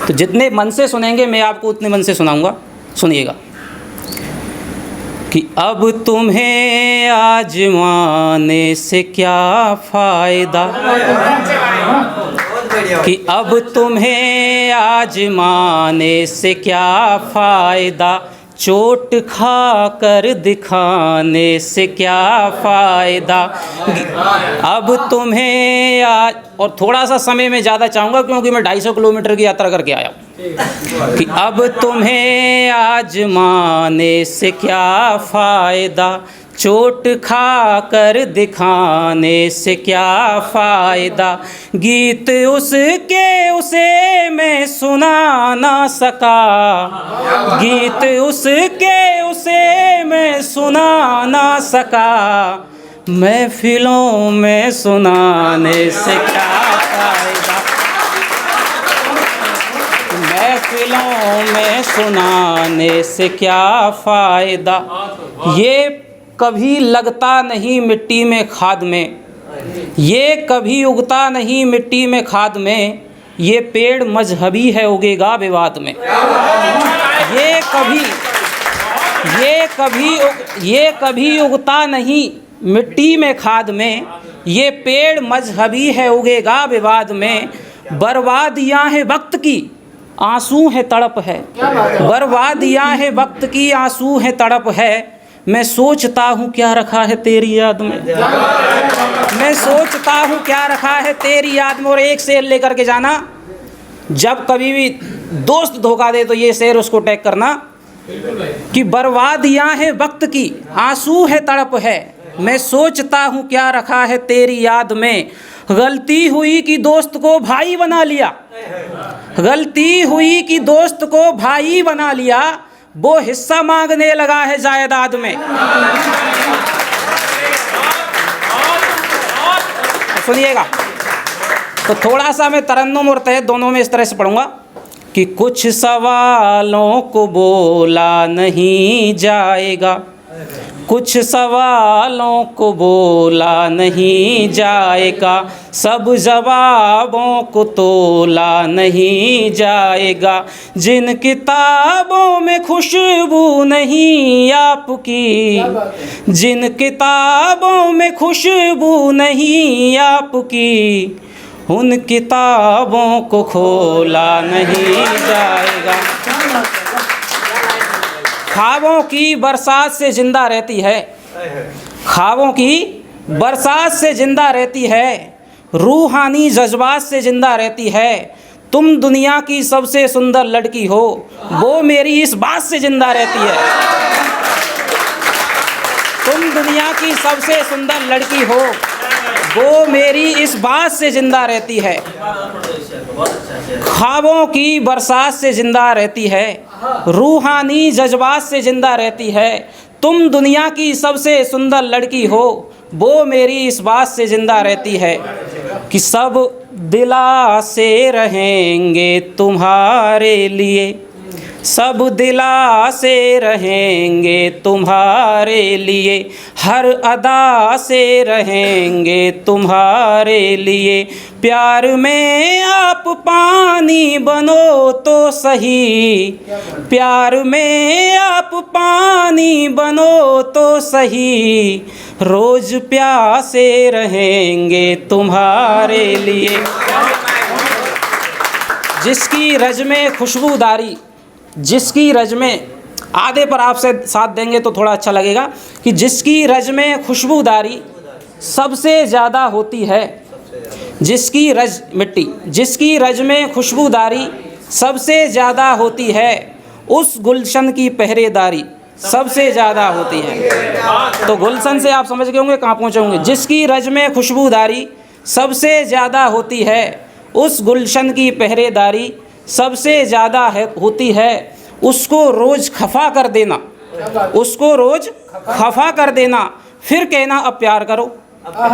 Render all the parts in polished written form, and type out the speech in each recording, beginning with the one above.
तो जितने मन से सुनेंगे मैं आपको उतने मन से सुनाऊंगा। सुनिएगा कि अब तुम्हें आजमाने से क्या फ़ायदा, कि अब तुम्हें आजमाने से क्या फ़ायदा, चोट खा कर दिखाने से क्या फ़ायदा। अब तुम्हें और थोड़ा सा समय में ज़्यादा चाहूँगा क्योंकि मैं 250 किलोमीटर की यात्रा करके आया हूँ। कि अब तुम्हें आजमाने से क्या फ़ायदा, चोट खा कर दिखाने से क्या फ़ायदा। गीत उसके उसे मैं सुना ना सका, गीत उसके उसे मैं सुना ना सका, महफिलों में सुनाने से क्या फ़ायदा, महफिलों में सुनाने से क्या फ़ायदा। ये कभी लगता नहीं मिट्टी में खाद में, ये कभी उगता नहीं मिट्टी में खाद में, ये पेड़ मजहबी है उगेगा विवाद में। ये कभी उगता नहीं मिट्टी में खाद में, ये पेड़ मजहबी है उगेगा विवाद में। बर्बादियाँ हैं वक्त की आंसू है तड़प है, बर्बादियाँ हैं वक्त की आंसू है तड़प है। मैं सोचता हूँ क्या रखा है तेरी याद में, मैं सोचता हूँ क्या रखा है तेरी याद में। और एक शेर लेकर के जाना, जब कभी भी दोस्त धोखा दे तो ये शेर उसको टैग करना कि बर्बादियाँ हैं वक्त की आंसू है तड़प है, मैं सोचता हूँ क्या रखा है तेरी याद में। गलती हुई कि दोस्त को भाई बना लिया, गलती हुई कि दोस्त को भाई बना लिया, वो हिस्सा मांगने लगा है जायदाद में। सुनिएगा तो थोड़ा सा मैं तरन्नुम और तहत दोनों में इस तरह से पढ़ूंगा कि कुछ सवालों को बोला नहीं जाएगा, कुछ सवालों को बोला नहीं जाएगा, सब जवाबों को तोला नहीं जाएगा। जिन किताबों में खुशबू नहीं आपकी, जिन किताबों में खुशबू नहीं आपकी, उन किताबों को खोला नहीं जाएगा। ख्वाबों की बरसात से जिंदा रहती है, ख्वाबों की बरसात से जिंदा रहती है, रूहानी जज्बात से जिंदा रहती है। तुम दुनिया की सबसे सुंदर लड़की हो, वो मेरी इस बात से जिंदा रहती है। तुम दुनिया की सबसे सुंदर लड़की हो, वो मेरी इस बात से जिंदा रहती है। ख्वाबों की बरसात से जिंदा रहती है, रूहानी जज्बात से जिंदा रहती है। तुम दुनिया की सबसे सुंदर लड़की हो, वो मेरी इस बात से जिंदा रहती है कि सब दिला से रहेंगे तुम्हारे लिए, सब दिला से रहेंगे तुम्हारे लिए, हर अदा से रहेंगे तुम्हारे लिए। प्यार में आप पानी बनो तो सही, प्यार में आप पानी बनो तो सही, रोज प्यासे रहेंगे तुम्हारे लिए। जिसकी रज में खुशबूदारी, जिसकी रज में, आधे पर आपसे साथ देंगे तो थोड़ा अच्छा लगेगा कि जिसकी रज में खुशबूदारी सबसे ज़्यादा होती है, जिसकी रज मिट्टी, जिसकी रज में खुशबूदारी सबसे ज़्यादा होती है, उस गुलशन की पहरेदारी सबसे ज़्यादा होती है। तो गुलशन से आप समझ गए होंगे कहाँ पहुँचे होंगे। जिसकी रज में खुशबूदारी सबसे ज़्यादा होती है, उस गुलशन की पहरेदारी सबसे ज़्यादा होती है। उसको रोज़ खफा कर देना, उसको रोज़ खफा कर देना, फिर कहना अब प्यार करो।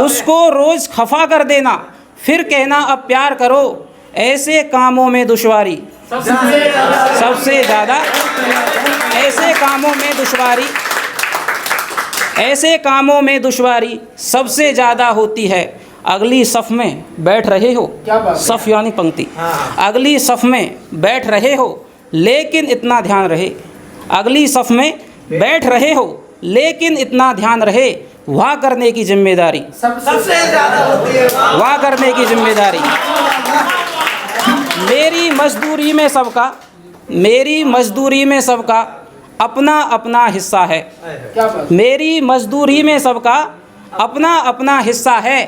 उसको रोज़ खफा कर देना, फिर कहना अब प्यार करो। ऐसे कामों में दुश्वारी सबसे ज़्यादा, ऐसे कामों में दुश्वारी, ऐसे कामों में दुश्वारी सबसे ज़्यादा होती है। अगली सफ़ में बैठ रहे हो, सफ़ यानी पंक्ति, अगली सफ़ में बैठ रहे हो लेकिन इतना ध्यान रहे, अगली सफ़ में बैठ रहे हो लेकिन इतना ध्यान रहे, वाह करने की जिम्मेदारी सबसे ज्यादा होती है। वाह करने की जिम्मेदारी मेरी मजदूरी में सबका, मेरी मजदूरी में सबका अपना अपना हिस्सा है, मेरी मजदूरी में सबका अपना अपना हिस्सा है,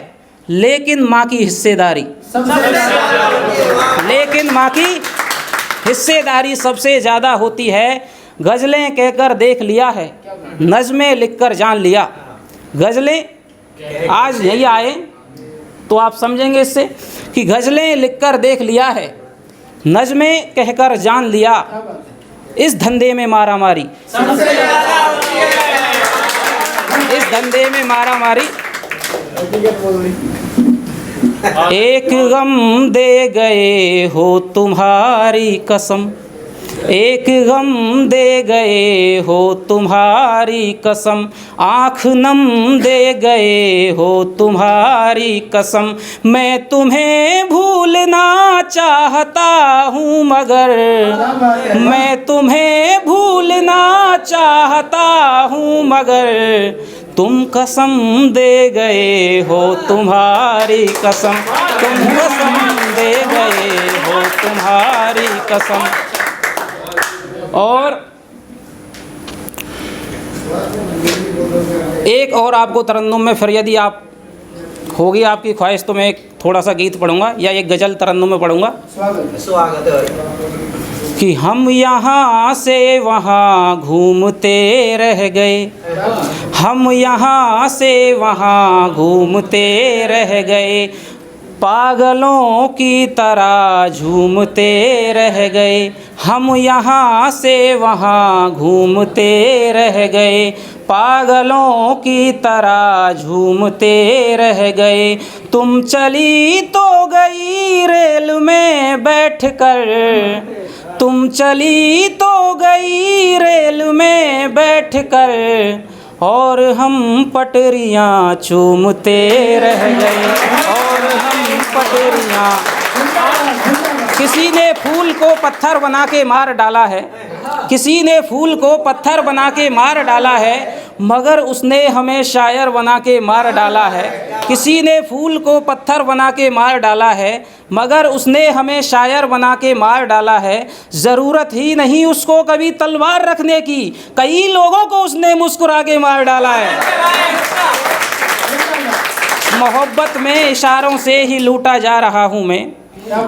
लेकिन माँ की हिस्सेदारी, लेकिन माँ की हिस्सेदारी सबसे ज़्यादा होती है। गज़लें कहकर देख लिया है, नज़में लिखकर जान लिया। गज़लें आज यही आए तो आप समझेंगे इससे कि गज़लें लिखकर देख लिया है, नज़में कहकर जान लिया, इस धंधे में मारा मारी, इस धंधे में मारा मारी। एक गम दे गए हो तुम्हारी कसम, एक गम दे गए हो तुम्हारी कसम, आँख नम दे गए हो तुम्हारी कसम, मैं तुम्हें भूलना चाहता हूँ मगर, मैं तुम्हें भूलना चाहता हूँ मगर, तुम कसम दे गए हो तुम्हारी कसम, तुम कसम दे गए हो तुम्हारी कसम। और एक और आपको तरन्नुम में, फिर यदि आप होगी आपकी ख्वाहिश तो मैं एक थोड़ा सा गीत पढ़ूंगा या एक गज़ल तरन्नुम में पढ़ूंगा। स्वागत है। कि हम यहाँ से वहाँ घूमते रह गए, हम यहाँ से वहाँ घूमते रह गए, पागलों की तरह झूमते रह गए, हम यहाँ से वहाँ घूमते रह गए, पागलों की तरह झूमते रह गए। तुम चली तो गई रेल में बैठकर, तुम चली तो गई रेल में बैठकर, और हम पटरियाँ चूमते रह गए, और हम पटरियाँ। किसी ने फूल को पत्थर बना के मार डाला है, किसी ने फूल को पत्थर बना के मार डाला है, मगर उसने हमें शायर बना के मार डाला है। किसी ने फूल को पत्थर बना के मार डाला है, मगर उसने हमें शायर बना के मार डाला है। ज़रूरत ही नहीं उसको कभी तलवार रखने की, कई लोगों को उसने मुस्कुरा के मार डाला है। मोहब्बत में इशारों से ही लूटा जा रहा हूँ मैं,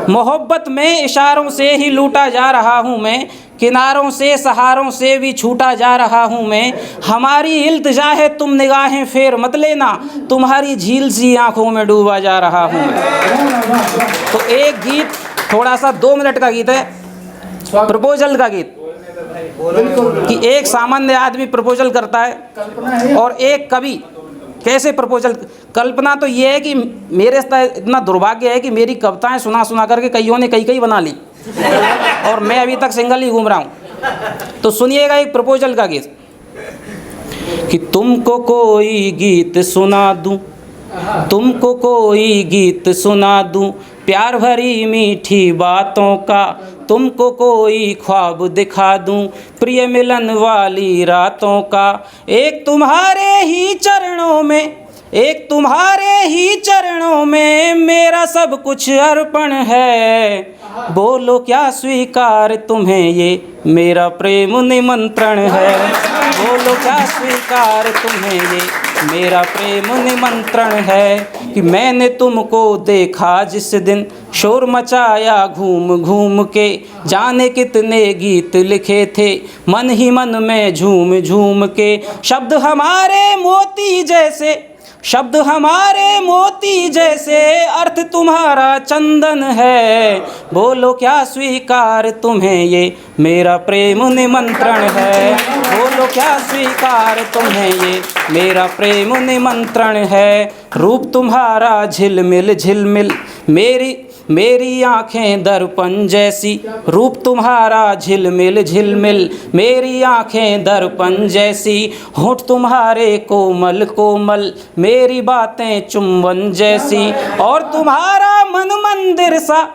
मोहब्बत में इशारों से ही लूटा जा रहा हूँ मैं, किनारों से सहारों से भी छूटा जा रहा हूँ मैं। हमारी इल्तिजा है तुम निगाहें फेर मत लेना, तुम्हारी झील सी आँखों में डूबा जा रहा हूँ मैं। तो एक गीत थोड़ा सा 2 मिनट का गीत है, प्रपोजल का गीत, कि एक सामान्य आदमी प्रपोजल करता है और एक कवि कैसे प्रपोजल। कल्पना तो ये है कि मेरे इतना दुर्भाग्य है कि मेरी कविताएं सुना सुना करके कईयों ने कई बना ली और मैं अभी तक सिंगल ही घूम रहा हूँ। तो सुनिएगा एक प्रपोजल का गीत, कि तुमको कोई गीत सुना दूँ, तुमको कोई गीत सुना दूँ, प्यार भरी मीठी बातों का, तुमको कोई ख्वाब दिखा दूँ, प्रिय मिलन वाली रातों का। एक तुम्हारे ही चरणों में, एक तुम्हारे ही चरणों में मेरा सब कुछ अर्पण है, बोलो क्या स्वीकार तुम्हें ये मेरा प्रेम निमंत्रण है, बोलो क्या स्वीकार तुम्हें ये मेरा प्रेम निमंत्रण है। कि मैंने तुमको देखा जिस दिन, शोर मचाया घूम घूम के, जाने कितने गीत लिखे थे मन ही मन में झूम झूम के। शब्द हमारे मोती जैसे, शब्द हमारे मोती जैसे, अर्थ तुम्हारा चंदन है, बोलो क्या स्वीकार तुम्हें ये मेरा प्रेम निमंत्रण है, बोलो क्या स्वीकार तुम्हें ये मेरा प्रेम निमंत्रण है। रूप तुम्हारा झिलमिल झिलमिल, मेरी मेरी आंखें दर्पण जैसी, रूप तुम्हारा झिलमिल झिलमिल। मेरी आंखें दर्पण जैसी, होंठ तुम्हारे कोमल कोमल। मेरी बातें चुंबन जैसी, और तुम्हारा मन मंदिर सा,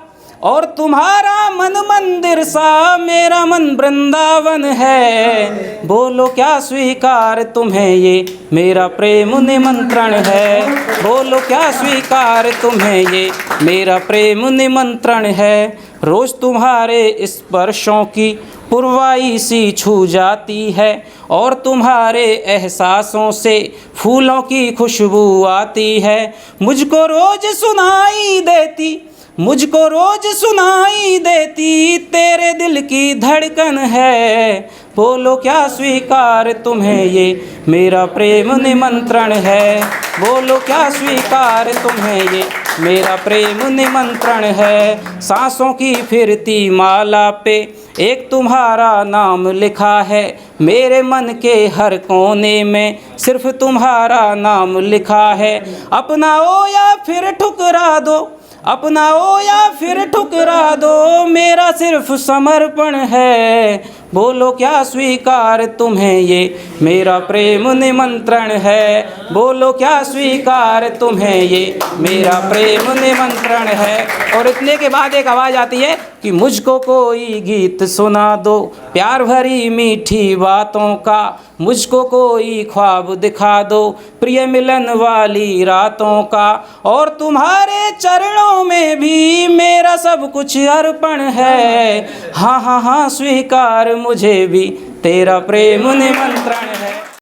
और तुम्हारा मन मंदिर सा, मेरा मन वृंदावन है। बोलो क्या स्वीकार तुम्हें ये मेरा प्रेम निमंत्रण है। बोलो क्या स्वीकार तुम्हें ये मेरा प्रेम निमंत्रण है। रोज़ तुम्हारे स्पर्शों की पुरवाई सी छू जाती है, और तुम्हारे एहसासों से फूलों की खुशबू आती है। मुझको रोज़ सुनाई देती, मुझको रोज सुनाई देती तेरे दिल की धड़कन है। बोलो क्या स्वीकार तुम्हें ये मेरा प्रेम निमंत्रण है। बोलो क्या स्वीकार तुम्हें ये मेरा प्रेम निमंत्रण है। सांसों की फिरती माला पे एक तुम्हारा नाम लिखा है। मेरे मन के हर कोने में सिर्फ तुम्हारा नाम लिखा है। अपनाओ या फिर ठुकरा दो, अपनाओ या फिर ठुकरा दो, मेरा सिर्फ समर्पण है। बोलो क्या स्वीकार तुम्हें ये मेरा प्रेम निमंत्रण है। बोलो क्या स्वीकार तुम्हें ये मेरा प्रेम निमंत्रण है। और इतने के बाद एक आवाज़ आती है कि मुझको कोई गीत सुना दो प्यार भरी मीठी बातों का। मुझको कोई ख्वाब दिखा दो प्रिय मिलन वाली रातों का। और तुम्हारे चरणों में भी मेरा सब कुछ अर्पण है। हाँ हाँ हाँ स्वीकार मुझे भी तेरा प्रेम निमंत्रण